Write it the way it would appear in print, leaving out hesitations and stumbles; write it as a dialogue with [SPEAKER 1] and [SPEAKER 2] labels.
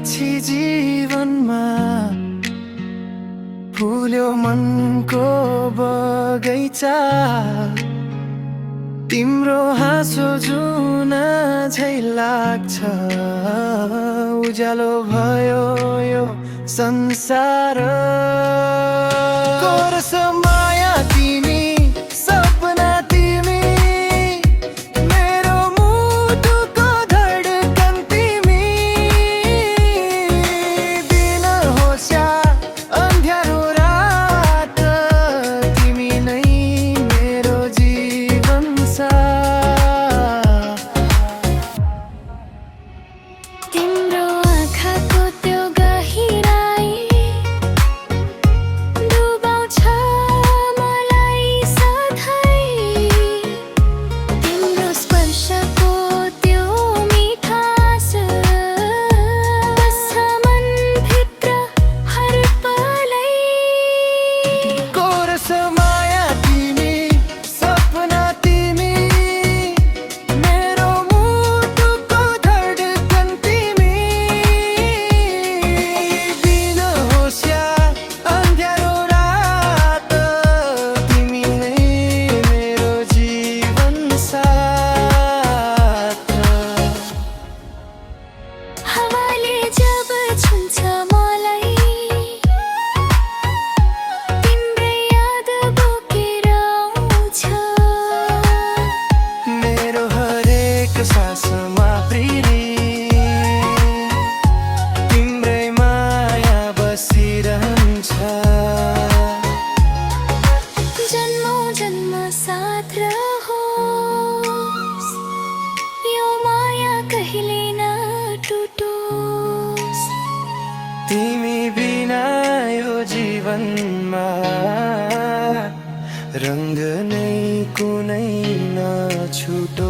[SPEAKER 1] पछि जीवनमा फुल्यो मनको बगैँचा। तिम्रो हाँसो जुन झै लाग्छ, उज्यालो भयो यो संसार। कोरस माया तिमी, सपना तिमी, मेरो मुटुको धडकन तिमी। दिन होस् या अन्ध्यारो रात, तिमी नै मेरो जीवन साथ।
[SPEAKER 2] तिम्रो आँखाको त्यो गहिराई डुबाउँछ मलाई सधैँ। तिम्रो स्पर्शको त्यो मिठास बस्छ मनभित्र हर पलै।
[SPEAKER 1] कोरस माया तिमी, सपना तिमी, मेरो मुटुको धडकन तिमी। दिन होस् या अन्ध्यारो रात, तिमी नै मेरो जीवन साथ।
[SPEAKER 2] हावाले जब छुन्छ मलाई, तिम्रै याद बोकेर आउँछ।
[SPEAKER 1] मेरो हरेक सासमा प्रिरी, तिम्रै माया बसिरहन्छ।
[SPEAKER 2] जन्मौँ जन्म साथ रहोस्, यो माया कहिले नटुटोस्।
[SPEAKER 1] तिमी बिना यो जीवनमा रंग नै कुनै नछुटो।